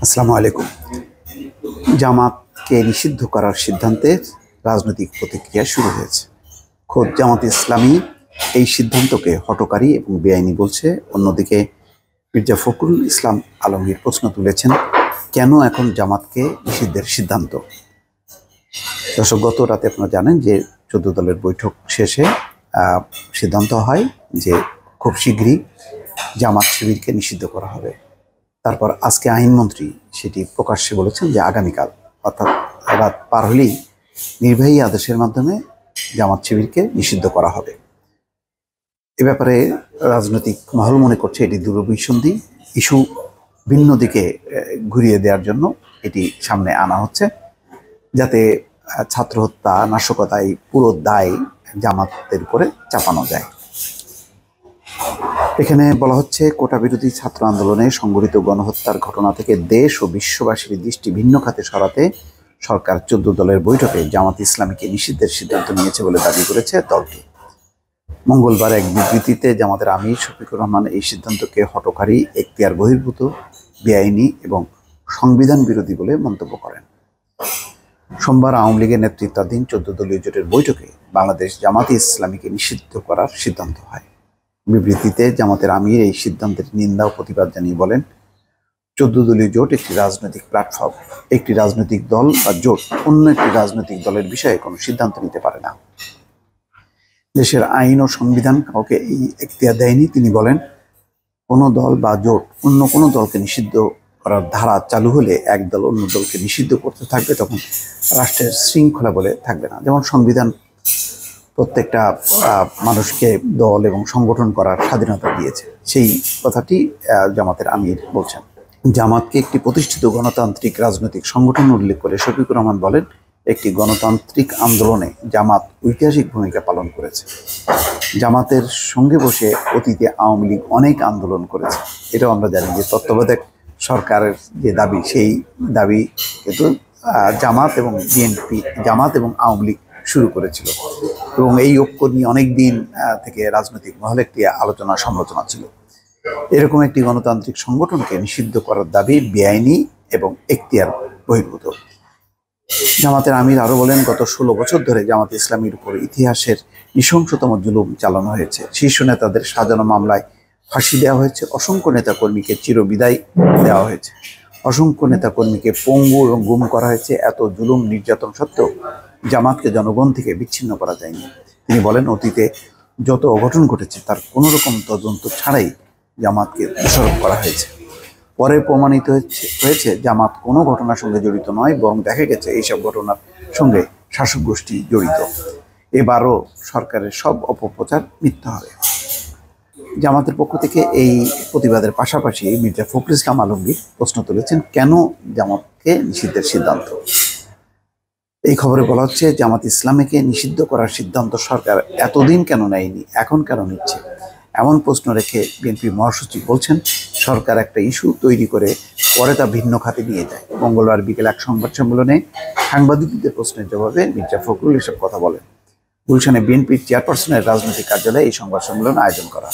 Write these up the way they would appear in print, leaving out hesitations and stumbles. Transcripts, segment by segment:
আসসালামু আলাইকুম। জামাতকে নিষিদ্ধ করার সিদ্ধান্তে রাজনৈতিক প্রতিক্রিয়া শুরু হয়েছে। খোদ জামাত ইসলামী এই সিদ্ধান্তকে হঠকারী এবং বেআইনি বলছে। অন্যদিকে মির্জা ফখরুল ইসলাম আলমগীর প্রশ্ন তুলেছেন, কেন এখন জামাতকে নিষিদ্ধের সিদ্ধান্ত? দর্শক, গত রাতে আপনারা জানেন যে 14 দলের বৈঠক শেষে সিদ্ধান্ত হয় যে খুব শীঘ্রই জামাত শিবিরকে নিষিদ্ধ করা হবে। তারপর আজকে আইনমন্ত্রী সেটি প্রকাশ্যে বলেছেন যে আগামীকাল অর্থাৎ রাত পার হলেই নির্বাহী আদেশের মাধ্যমে জামাত শিবিরকে নিষিদ্ধ করা হবে। এ ব্যাপারে রাজনৈতিক মহল মনে করছে এটি দূরভিসন্ধি ইস্যু ভিন্ন দিকে ঘুরিয়ে দেওয়ার জন্য এটি সামনে আনা হচ্ছে, যাতে ছাত্র হত্যা, নাশকতায় পুরো দায় জামাতের উপরে চাপানো যায়। এখানে বলা হচ্ছে, কোটা বিরোধী ছাত্র আন্দোলনে সংঘটিত গণহত্যার ঘটনা থেকে দেশ ও বিশ্ববাসীর দৃষ্টি ভিন্ন খাতে সরাতে সরকার 14 দলের বৈঠকে জামাত ইসলামীকে নিষিদ্ধের সিদ্ধান্ত নিয়েছে বলে দাবি করেছে দলটি। মঙ্গলবার এক বিবৃতিতে জামাতের আমির শফিকুর রহমান এই সিদ্ধান্তকে হঠকারী, এখতিয়ার বহির্ভূত, বেআইনি এবং সংবিধান বিরোধী বলে মন্তব্য করেন। সোমবার আওয়ামী লীগের নেতৃত্বাধীন 14 দলীয় জোটের বৈঠকে বাংলাদেশ জামাতে ইসলামীকে নিষিদ্ধ করার সিদ্ধান্ত হয়। বিবৃতিতে জামাতের আমির এই সিদ্ধান্তের নিন্দা ও প্রতিবাদ জানিয়ে বলেন, 14 দলীয় জোট একটি রাজনৈতিক প্ল্যাটফর্ম। একটি রাজনৈতিক দল বা জোট অন্য একটি রাজনৈতিক দলের বিষয়ে কোনো সিদ্ধান্ত নিতে পারে না। দেশের আইন ও সংবিধান কাউকে এই এখতিয়ার দেয়নি। তিনি বলেন, কোনো দল বা জোট অন্য কোনো দলকে নিষিদ্ধ করার ধারা চালু হলে এক দল অন্য দলকে নিষিদ্ধ করতে থাকবে, তখন রাষ্ট্রের শৃঙ্খলা বলে থাকবে না। যেমন সংবিধান প্রত্যেকটা মানুষকে দল এবং সংগঠন করার স্বাধীনতা দিয়েছে, সেই কথাটি জামাতের আমির বলছেন। জামাতকে একটি প্রতিষ্ঠিত গণতান্ত্রিক রাজনৈতিক সংগঠন উল্লেখ করে শফিকুর রহমান বলেন, একটি গণতান্ত্রিক আন্দোলনে জামাত ঐতিহাসিক ভূমিকা পালন করেছে। জামাতের সঙ্গে বসে অতীতে আওয়ামী লীগ অনেক আন্দোলন করেছে। এটাও আমরা জানি যে তত্ত্বাবধায়ক সরকারের যে দাবি, সেই দাবি কিন্তু জামাত এবং বিএনপি, জামাত এবং আওয়ামী লীগ শুরু করেছিল এবং এই ঐক্য নিয়ে অনেক দিন থেকে রাজনৈতিক মহলে একটি আলোচনা সমালোচনা ছিল। এরকম একটি গণতান্ত্রিক সংগঠনকে নিষিদ্ধ করার দাবি বেআইনি এবং এখতিয়ার বহির্ভূত। জামাতের আমির আরো বলেন, গত 16 বছর ধরে জামাত ইসলামীর উপর ইতিহাসের নৃশংসতম জুলুম চালানো হয়েছে। শীর্ষ নেতাদের সাজানো মামলায় ফাঁসি দেওয়া হয়েছে, অসংখ্য নেতাকর্মীকে চিরবিদায় দেওয়া হয়েছে, অসংখ্য নেতাকর্মীকে পঙ্গু এবং গুম করা হয়েছে। এত জুলুম নির্যাতন সত্ত্বেও জামাতকে জনগণ থেকে বিচ্ছিন্ন করা যায়নি। তিনি বলেন, অতীতে যত অঘটন ঘটেছে তার কোনো রকম তদন্ত ছাড়াই জামাতকে দোষারোপ করা হয়েছে। পরে প্রমাণিত হয়েছে জামাত কোনো ঘটনার সঙ্গে জড়িত নয়, বরং দেখা গেছে এইসব ঘটনার সঙ্গে শাসক গোষ্ঠী জড়িত। এবারও সরকারের সব অপপ্রচার মিথ্যা হবে। জামাতের পক্ষ থেকে এই প্রতিবাদের পাশাপাশি মির্জা ফখরুল ইসলাম আলমগীর প্রশ্ন তুলেছেন, কেন জামাতকে নিষিদ্ধের সিদ্ধান্ত? এই খবরে বলা হচ্ছে, জামাত ইসলামীকে নিষিদ্ধ করার সিদ্ধান্ত সরকার এতদিন কেন নেয়নি, এখন কেন নিচ্ছে? এমন প্রশ্ন রেখে বিএনপি মহাসচিব বলছেন, সরকার একটা ইস্যু তৈরি করে পরে তা ভিন্ন খাতে নিয়ে যায়। মঙ্গলবার বিকেলে এক সংবাদ সম্মেলনে সাংবাদিকদের প্রশ্নের জবাবে মির্জা ফখরুল এসব কথা বলেন। গুলশানে বিএনপির চেয়ারপারসনের রাজনৈতিক কার্যালয়ে এই সংবাদ সম্মেলন আয়োজন করা।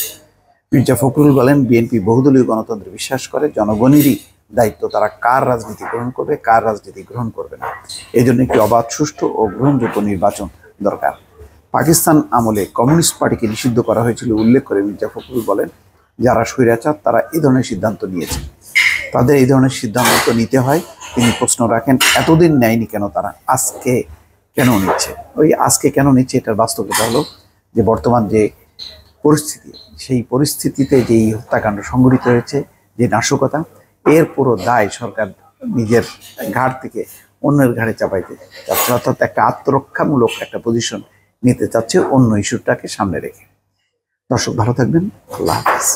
মির্জা ফখরুল বলেন, বিএনপি বহুদলীয় গণতন্ত্রে বিশ্বাস করে। জনগণেরই দায়িত্ব তারা কার রাজনীতি গ্রহণ করবে, কার রাজনীতি গ্রহণ করবে না। এই জন্য একটি অবাধ, সুষ্ঠু ও গ্রহণযোগ্য নির্বাচন দরকার। পাকিস্তান আমলে কমিউনিস্ট পার্টিকে নিষিদ্ধ করা হয়েছিল উল্লেখ করে মির্জা ফখরুল বলেন, যারা স্বৈরাচার তারা এই ধরনের সিদ্ধান্ত নিয়েছে, তাদের এই ধরনের সিদ্ধান্ত নিতে হয়। তিনি প্রশ্ন রাখেন, এতদিন নেয়নি কেন তারা, আজকে কেন নিচ্ছে? ওই আজকে কেন নিচ্ছে, এটার বাস্তবতা হলো যে বর্তমান যে পরিস্থিতি, সেই পরিস্থিতিতে যেই হত্যাকাণ্ড সংঘটিত হয়েছে, যে নাশকতা, এর পুরো দায় সরকার নিজের ঘাড় থেকে অন্যের ঘাড়ে চাপাইতে চাচ্ছে, অর্থাৎ একটা আত্মরক্ষামূলক একটা পজিশন নিতে চাচ্ছে অন্য ইস্যুটাকে সামনে রেখে। দর্শক, ভালো থাকবেন। আল্লাহ হাফেজ।